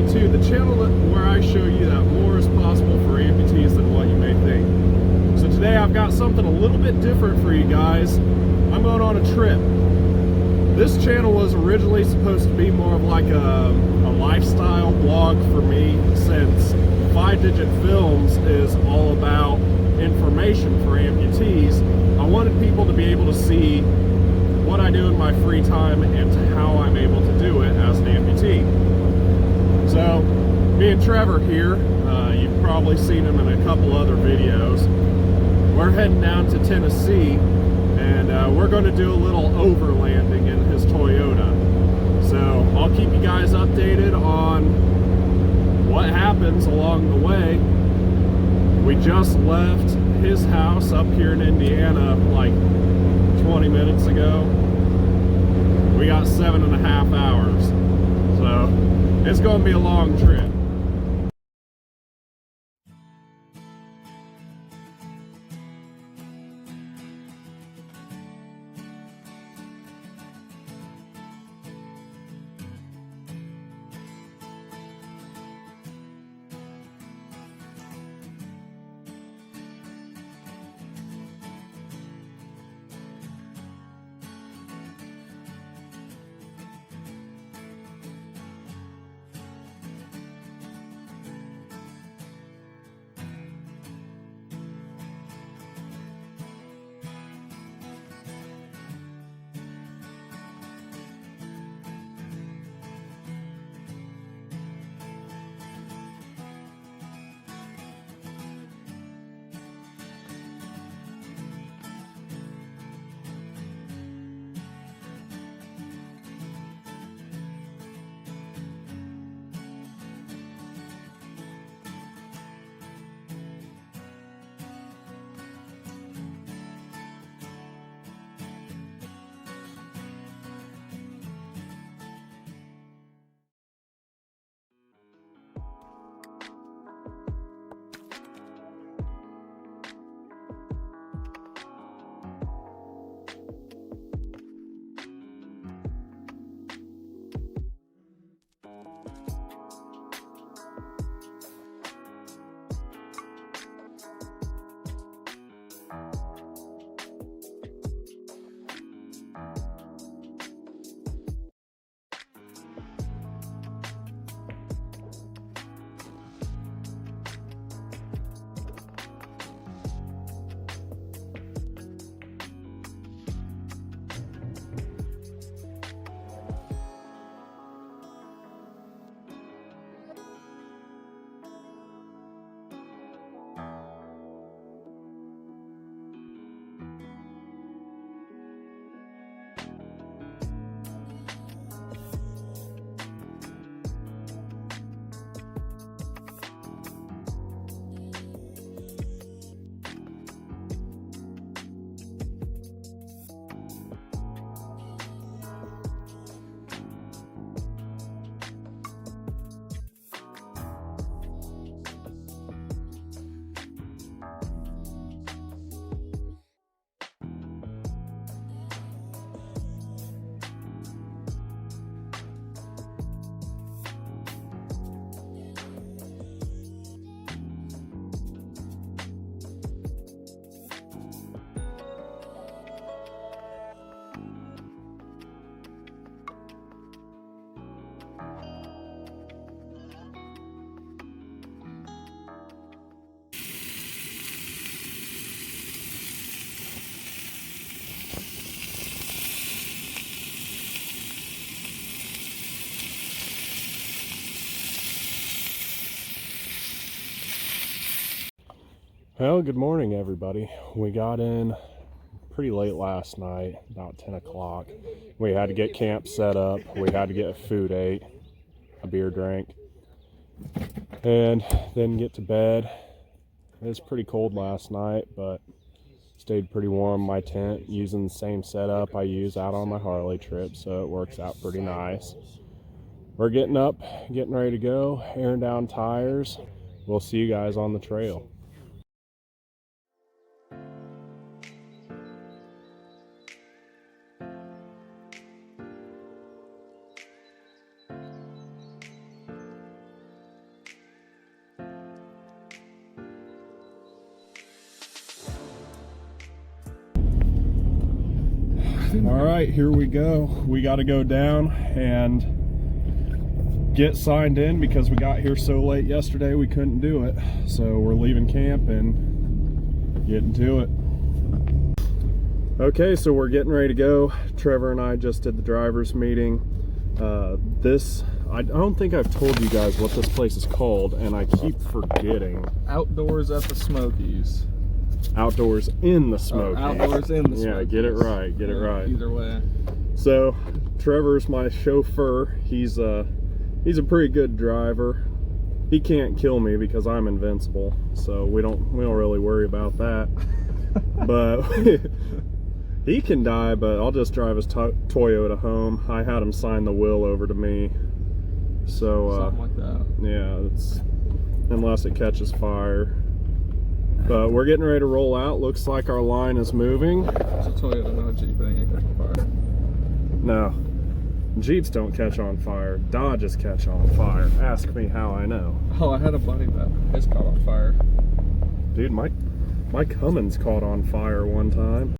52, the channel where I show you that more is possible for amputees than what you may think. So today I've got something a little bit different for you guys. I'm going on a trip. This channel was originally supposed to be more of like a lifestyle blog for me, since 5-Digit Films is all about information for amputees. I wanted people to be able to see what I do in my free time and how I'm able to do it as an amputee. So, me and Trevor here, you've probably seen him in a couple other videos. We're heading down to Tennessee, and we're going to do a little overlanding in his Toyota. So, I'll keep you guys updated on what happens along the way. We just left his house up here in Indiana like 20 minutes ago. We got 7.5 hours, so it's going to be a long trip. Well, good morning, everybody. We got in pretty late last night, about 10 o'clock. We had to get camp set up. We had to get food ate, a beer drank, and then get to bed. It was pretty cold last night, but stayed pretty warm in my tent using the same setup I use out on my Harley trip, so it works out pretty nice. We're getting up, getting ready to go, airing down tires. We'll see you guys on the trail. All right, here we go. We got to go down and get signed in because we got here so late yesterday we couldn't do it. So we're leaving camp and getting to it. Okay, so we're getting ready to go. Trevor and I just did the driver's meeting. I don't think I've told you guys what this place is called, and I keep forgetting. Outdoors at the Smokies. Outdoors in the Smokies. Outdoors in the Smokies. Yeah, get it right, get it right. Either way. So, Trevor's my chauffeur. He's a pretty good driver. He can't kill me because I'm invincible, so we don't really worry about that. But he can die, but I'll just drive his Toyota home. I had him sign the will over to me. So something like that. Yeah, it's unless it catches fire. But we're getting ready to roll out. Looks like our line is moving. It's a Toyota, not a Jeep, but it ain't catching fire. No, Jeeps don't catch on fire. Dodges catch on fire. Ask me how I know. Oh, I had a buddy that his caught on fire. Dude, my Cummins caught on fire one time.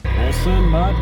All set, bud.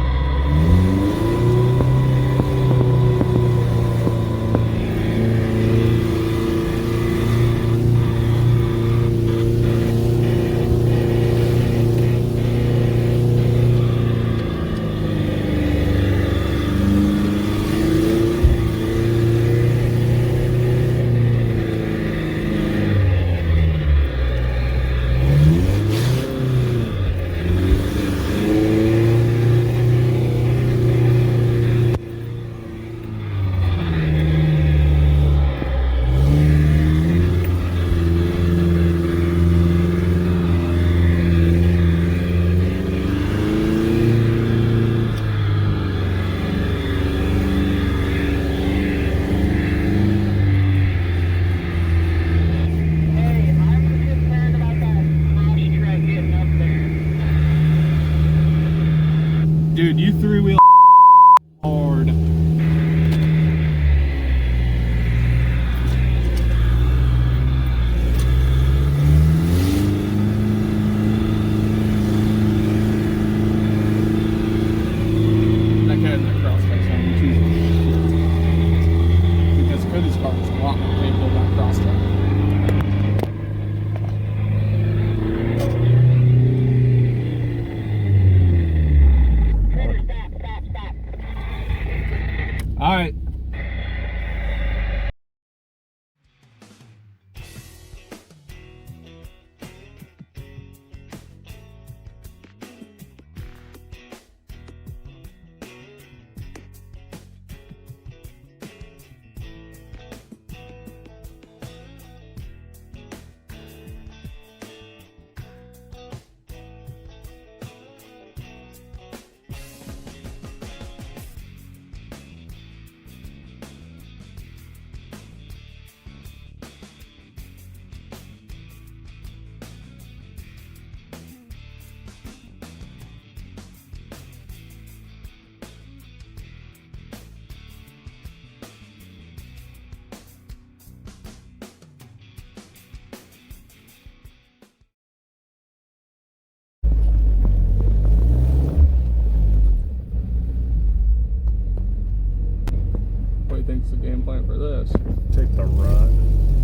for this. Take the rut,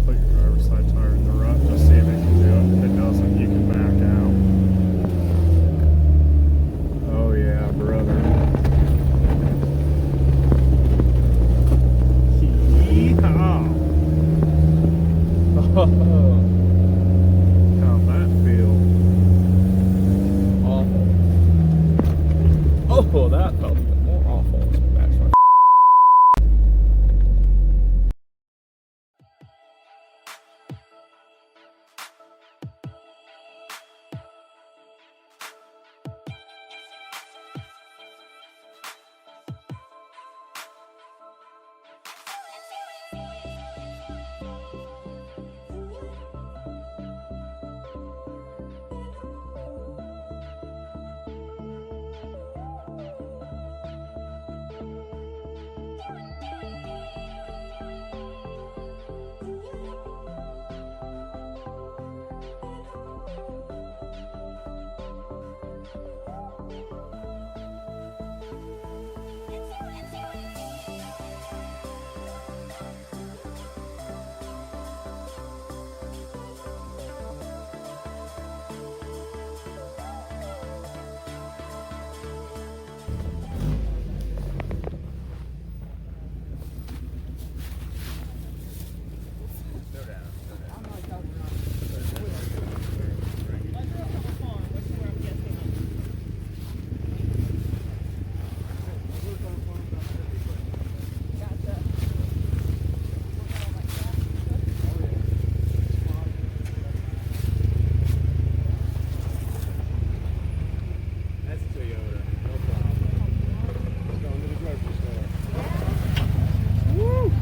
put your driver's side tire in the rut, just see if it can do it. If it doesn't, you can back out. Oh yeah, brother. Yeehaw! How'd that feel? Awful. Oh, that felt even more awful. Actually.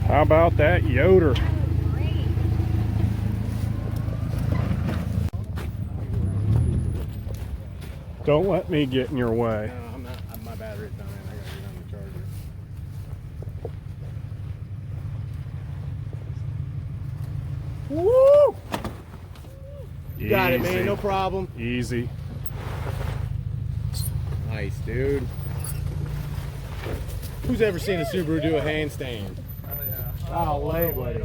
How about that Yoder? Don't let me get in your way. No, I'm not. My battery's dying. I gotta get on the charger. Woo! You got it, man. No problem. Easy. Nice, dude. Who's ever seen a Subaru do a handstand? Oh, lay, buddy.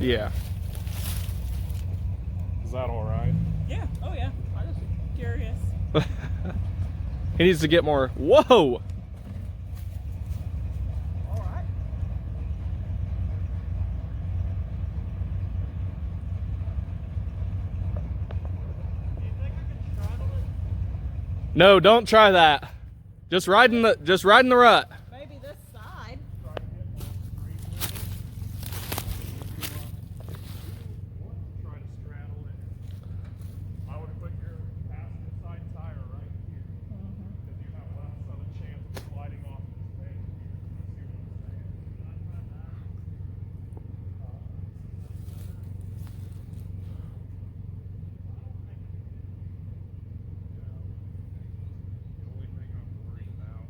Yeah. Is that all right? Yeah. Oh yeah. I'm just curious. He needs to get more. Whoa! All right. Do you think I can straddle it? No, don't try that. Just ride in the rut. Maybe this side. Try to straddle it. I would put your passenger side tire right here. Because you have less of a chance of sliding off this bank here. You see what I'm saying? The only thing I'm worried about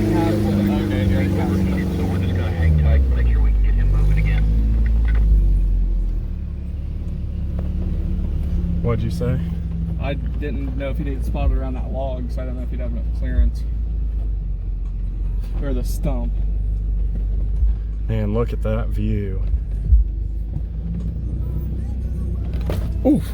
Okay, here he comes. So we're just gonna hang tight and make sure we can get him moving again. What'd you say? I didn't know if he'd get spotted around that log, so I don't know if he'd have enough clearance. Or the stump. Man, look at that view. Oof.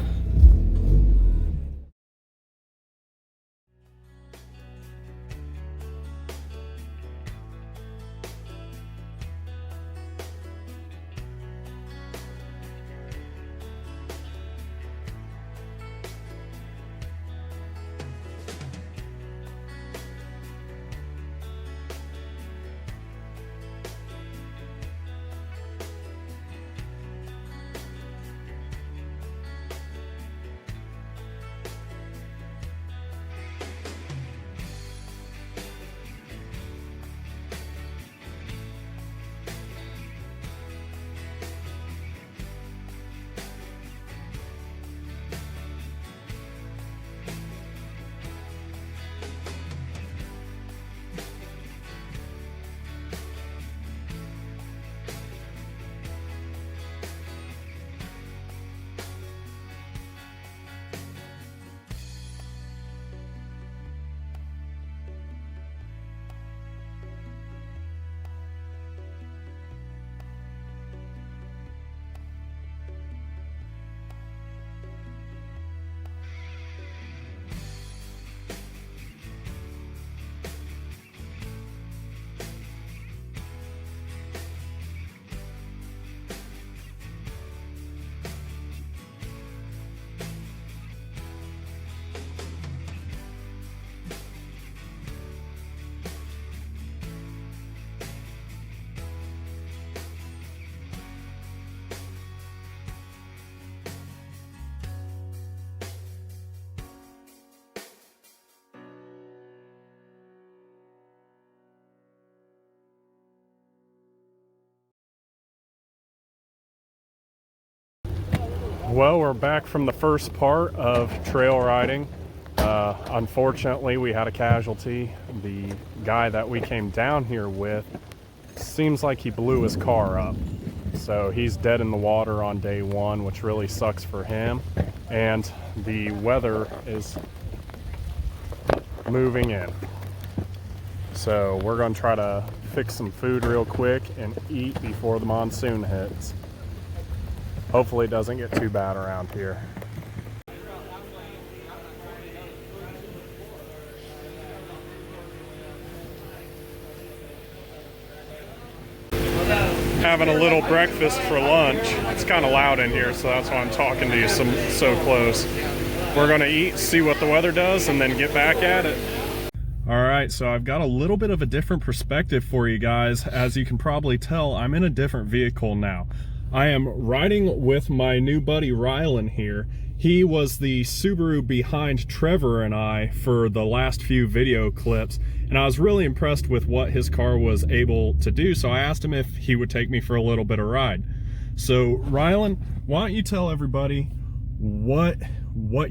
Well, we're back from the first part of trail riding. Unfortunately, we had a casualty. The guy that we came down here with seems like he blew his car up. So he's dead in the water on day one, which really sucks for him. And the weather is moving in. So we're going to try to fix some food real quick and eat before the monsoon hits. Hopefully it doesn't get too bad around here. Having a little breakfast for lunch. It's kind of loud in here, so that's why I'm talking to you so close. We're gonna eat, see what the weather does, and then get back at it. All right, so I've got a little bit of a different perspective for you guys. As you can probably tell, I'm in a different vehicle now. I am riding with my new buddy Rylan here. He was the Subaru behind Trevor and I for the last few video clips, and I was really impressed with what his car was able to do, so I asked him if he would take me for a little bit of ride. So Rylan, why don't you tell everybody what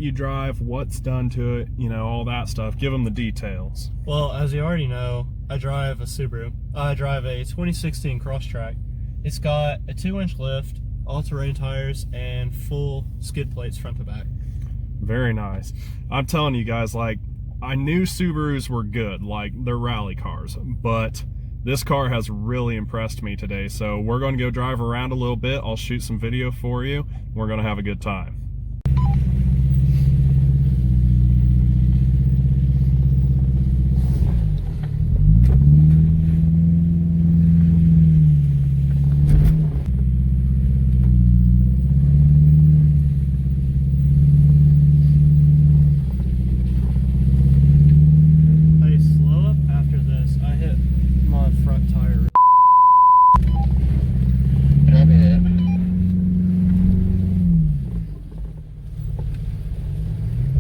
you drive, what's done to it, you know, all that stuff. Give them the details. Well, as you already know, I drive a Subaru. I drive a 2016 Crosstrek. It's got a 2-inch lift, all-terrain tires, and full skid plates front to back. Very nice. I'm telling you guys, like, I knew Subarus were good, like they're rally cars, but this car has really impressed me today. So we're going to go drive around a little bit. I'll shoot some video for you. We're going to have a good time.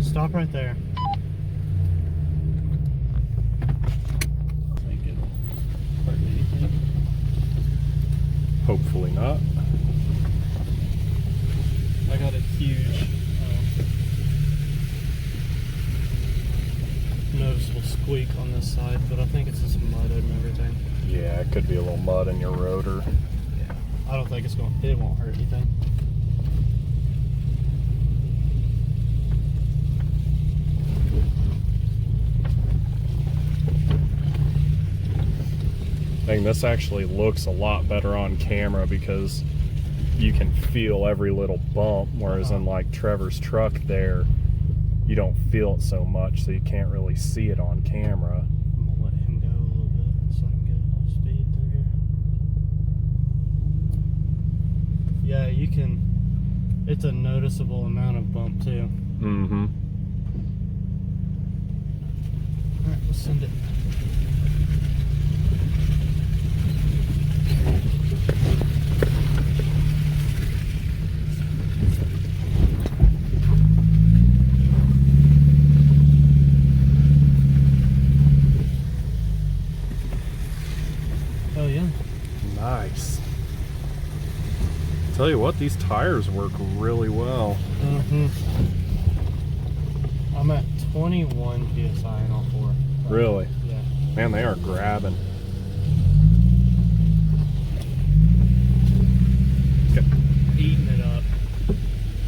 Stop right there. Hopefully not. I got a huge nose noticeable squeak on this side, but I think it's just mud and everything. Yeah, it could be a little mud in your rotor. Yeah. I don't think it won't hurt anything. I think this actually looks a lot better on camera because you can feel every little bump, whereas in like Trevor's truck there, you don't feel it so much, so you can't really see it on camera. I'm gonna let him go a little bit so I can get off speed through here. Yeah, you can, it's a noticeable amount of bump too. Mm-hmm. Alright, let's send it. Oh yeah. Nice. Tell you what, these tires work really well. Mm-hmm. I'm at 21 PSI in all four. Really? Yeah. Man, they are grabbing. Eating it up.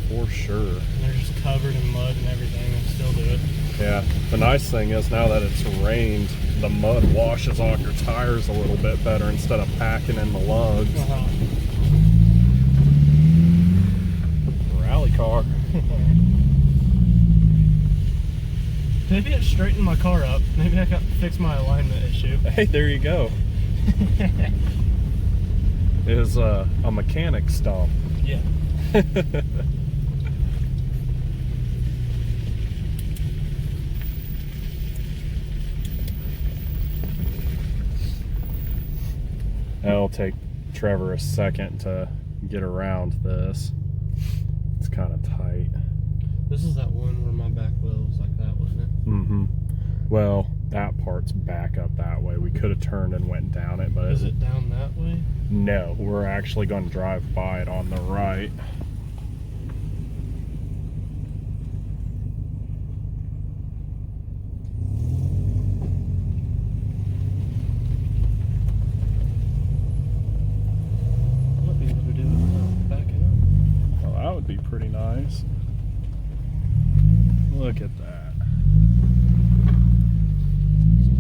For sure. And they're just covered in mud and everything and still do it. Yeah. The nice thing is now that it's rained, the mud washes off your tires a little bit better instead of packing in the lugs. Rally car. Maybe it straightened my car up. Maybe I got to fix my alignment issue. Hey, there you go. It is a mechanic stump. Yeah. It'll take Trevor a second to get around this. It's kind of tight. This is that one where my back wheel was like that, wasn't it? Mm-hmm. Well, that part's back up that way. We could have turned and went down it, but Is it down that way? no, we're actually going to drive by it on the right. Might be able to do it without backing up. Well, that would be pretty nice. Look at that.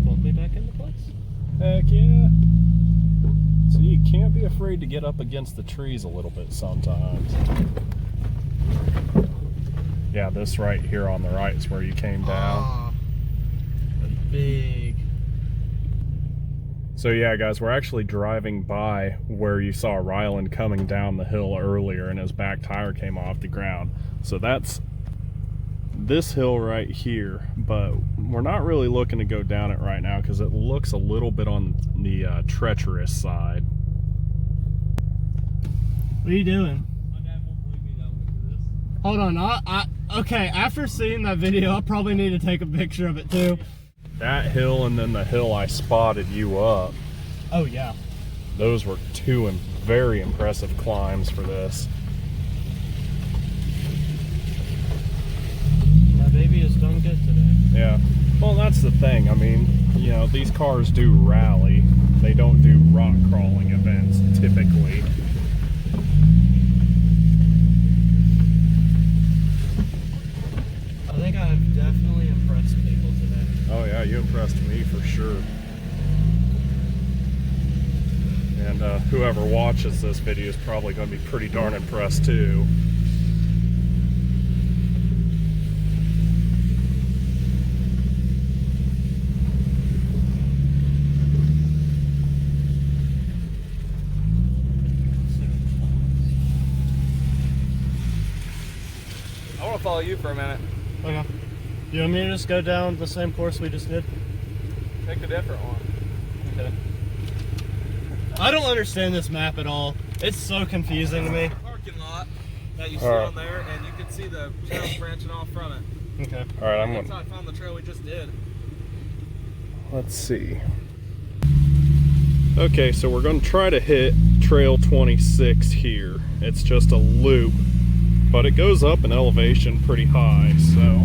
Bump me back into place? Heck yeah. So you can't be afraid to get up against the trees a little bit sometimes. Yeah, this right here on the right is where you came down. Ah, big. So yeah, guys, we're actually driving by where you saw Ryland coming down the hill earlier and his back tire came off the ground. So that's this hill right here, but we're not really looking to go down it right now because it looks a little bit on the treacherous side. What are you doing? My dad won't believe me that I went through this. Hold on, okay, after seeing that video, I probably need to take a picture of it too. That hill and then the hill I spotted you up, Oh yeah. those were two very impressive climbs for this. My baby has done good today. Yeah, well, that's the thing. I mean, you know, these cars do rally. They don't do rock crawling events typically. I think I have definitely impressed people today. Oh yeah, you impressed me for sure. And whoever watches this video is probably going to be pretty darn impressed too. I want to follow you for a minute. Okay. You want me to just go down the same course we just did? Take a different one. Okay. I don't understand this map at all. It's so confusing to me. Parking lot that you see All right. on there, and you can see the trails branching off from it. Okay. All right, I'm That's going how I found the trail we just did. Let's see. Okay, so we're going to try to hit Trail 26 here. It's just a loop, but it goes up in elevation pretty high, so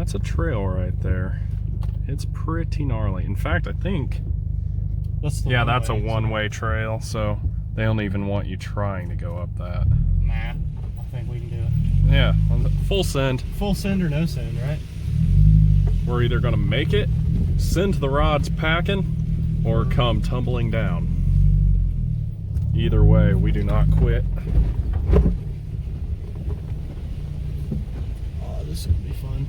That's a trail right there. It's pretty gnarly. In fact, I think, That's the yeah, that's a one-way, one-way trail, so they don't even want you trying to go up that. Nah, I think we can do it. Yeah, full send. Full send or no send, right? We're either gonna make it, send the rods packing, or come tumbling down. Either way, we do not quit. Oh, this is gonna be fun.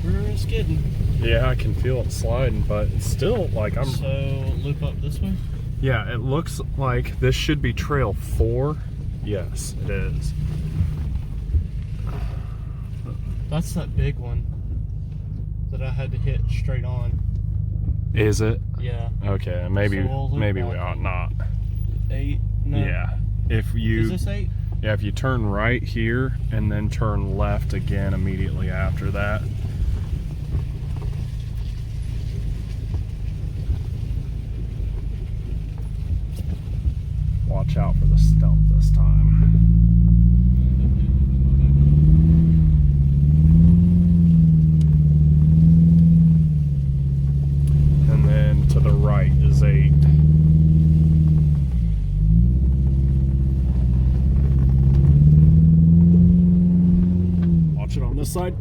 We're skidding. Yeah, I can feel it sliding, but it's still like I'm... So, loop up this way? Yeah, it looks like this should be trail 4. Yes, it is. That's that big one that I had to hit straight on. Is it? Yeah. Okay, maybe So we'll loop maybe we back. ought not. 8? No. Yeah. If you... Is this 8? Yeah, if you turn right here and then turn left again immediately after that. Watch out for the stump this time. And then to the right is 8. Watch it on this side.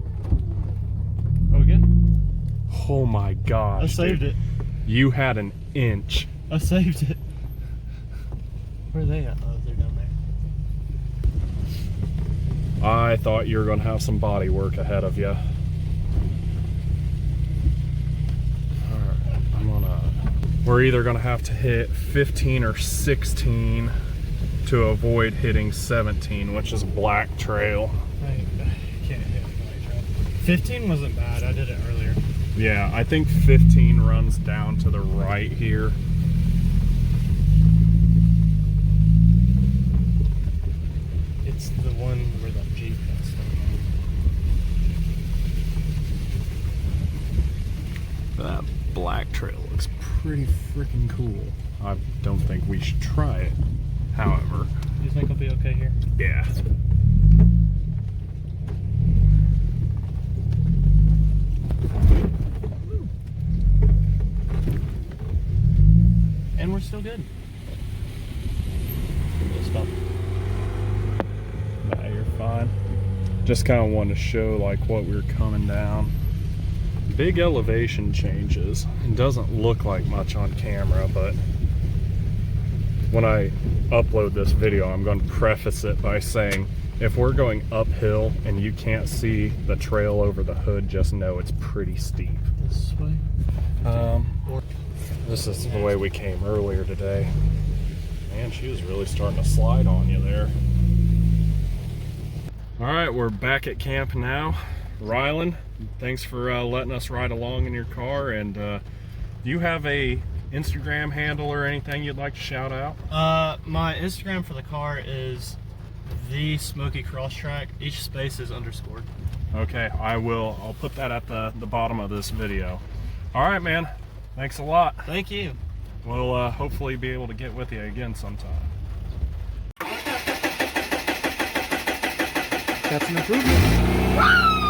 Oh, again? Oh my gosh. I saved it. You had an inch. I saved it. Where are they at? Oh, they're down there. I thought you were going to have some body work ahead of you. Alright, we're either going to have to hit 15 or 16 to avoid hitting 17, which is a black trail. I can't hit the white trail. 15 wasn't bad. I did it earlier. Yeah, I think 15 runs down to the right here. It's the one where that Jeep got stuck on. That black trail looks pretty freaking cool. I don't think we should try it, however. You think I'll be okay here? Yeah. And we're still good. Stop. Nah, you're fine. Just kind of wanted to show like what we were coming down. Big elevation changes. It doesn't look like much on camera, but when I upload this video, I'm going to preface it by saying if we're going uphill and you can't see the trail over the hood, just know it's pretty steep. This way? This is the way we came earlier today. Man, she was really starting to slide on you there. All right, we're back at camp now. Rylan, thanks for letting us ride along in your car. And do you have a Instagram handle or anything you'd like to shout out? My Instagram for the car is the Smoky Crosstrack. Each space is underscored. Okay, I'll put that at the bottom of this video. All right, man. Thanks a lot. Thank you. We'll hopefully be able to get with you again sometime. That's an improvement.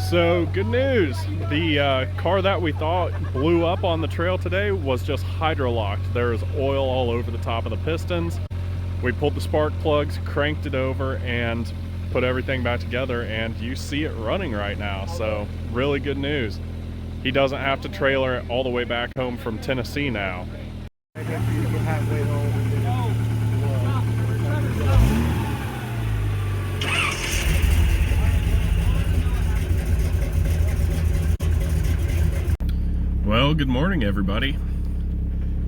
So good news, the car that we thought blew up on the trail today was just hydrolocked. There's oil all over the top of the pistons. We pulled the spark plugs, cranked it over, and put everything back together, and you see it running right now. So really good news. He doesn't have to trailer it all the way back home from Tennessee now. Well, good morning, everybody.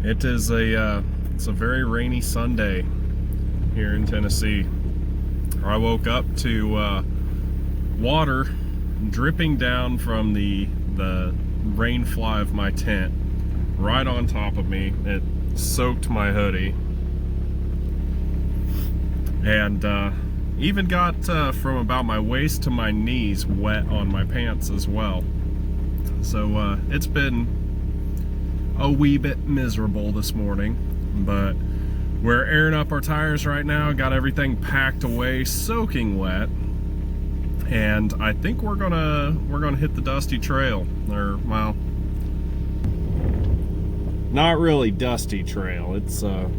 It is it's a very rainy Sunday here in Tennessee. I woke up to water dripping down from the rain fly of my tent right on top of me. It soaked my hoodie. And even got from about my waist to my knees wet on my pants as well. So it's been a wee bit miserable this morning, but we're airing up our tires right now, got everything packed away, soaking wet, and I think we're gonna hit the dusty trail. Or, well, not really dusty trail, it's a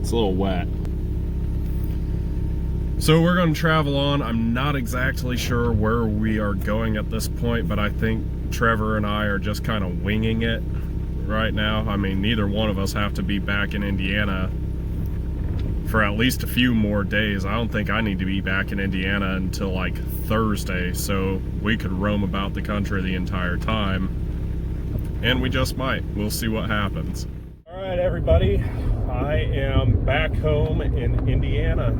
little wet. So we're going to travel on. I'm not exactly sure where we are going at this point, but I think Trevor and I are just kind of winging it right now. I mean, neither one of us have to be back in Indiana for at least a few more days. I don't think I need to be back in Indiana until like Thursday, so we could roam about the country the entire time, and we just might. We'll see what happens. All right, everybody, I am back home in Indiana.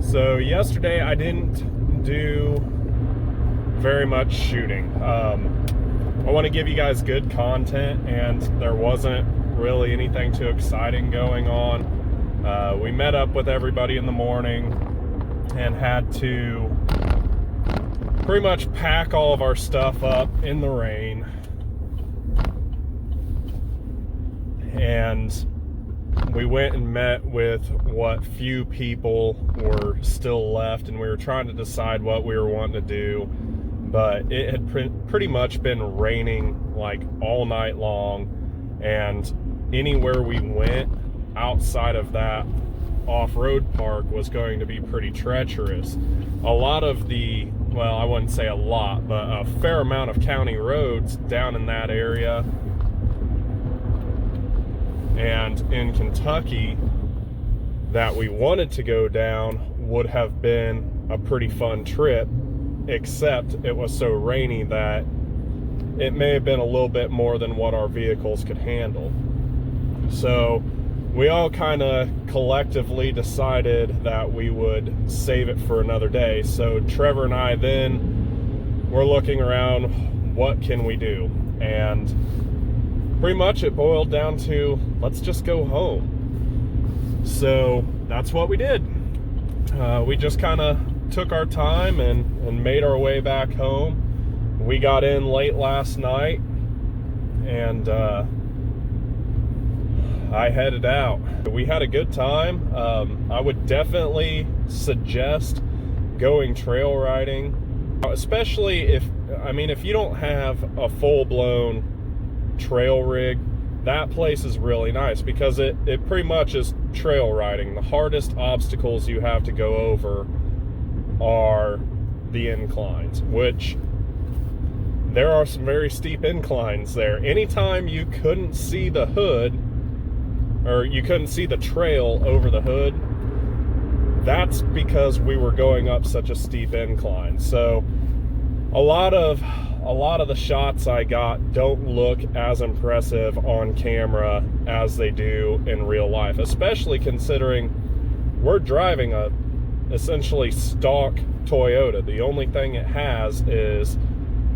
So yesterday I didn't do very much shooting. I want to give you guys good content, and there wasn't really anything too exciting going on. We met up with everybody in the morning and had to pretty much pack all of our stuff up in the rain. And we went and met with what few people were still left, and we were trying to decide what we were wanting to do, but it had pretty much been raining like all night long, and anywhere we went outside of that off-road park was going to be pretty treacherous. A lot of the, well, I wouldn't say a lot, but a fair amount of county roads down in that area and in Kentucky that we wanted to go down would have been a pretty fun trip, except it was so rainy that it may have been a little bit more than what our vehicles could handle. So we all kind of collectively decided that we would save it for another day. So Trevor and I then were looking around, what can we do? And pretty much it boiled down to, let's just go home. So that's what we did. We just kind of took our time and made our way back home. We got in late last night, and I headed out. We had a good time. I would definitely suggest going trail riding, especially if you don't have a full-blown trail rig. That place is really nice because it pretty much is trail riding. The hardest obstacles you have to go over are the inclines, which there are some very steep inclines there. Anytime you couldn't see the hood, or you couldn't see the trail over the hood, that's because we were going up such a steep incline. So a lot of the shots I got don't look as impressive on camera as they do in real life, especially considering we're driving a essentially stock Toyota. The only thing it has is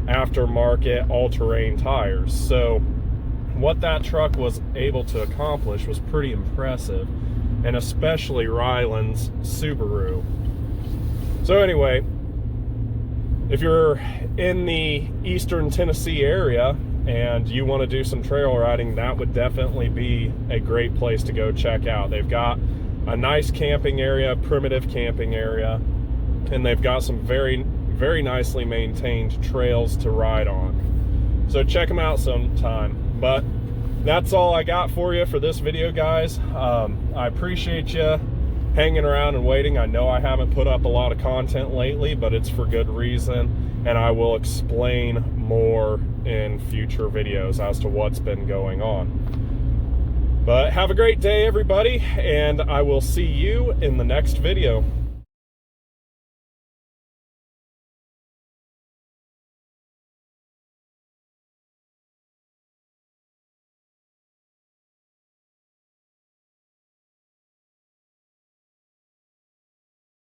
aftermarket all-terrain tires. So what that truck was able to accomplish was pretty impressive, and especially Ryland's Subaru. So anyway, if you're in the eastern Tennessee area and you want to do some trail riding, that would definitely be a great place to go check out. They've got a nice camping area, primitive camping area, and they've got some very, very nicely maintained trails to ride on. So check them out sometime. But that's all I got for you for this video, guys. I appreciate you hanging around and waiting. I know I haven't put up a lot of content lately, but it's for good reason, and I will explain more in future videos as to what's been going on. But have a great day, everybody, and I will see you in the next video.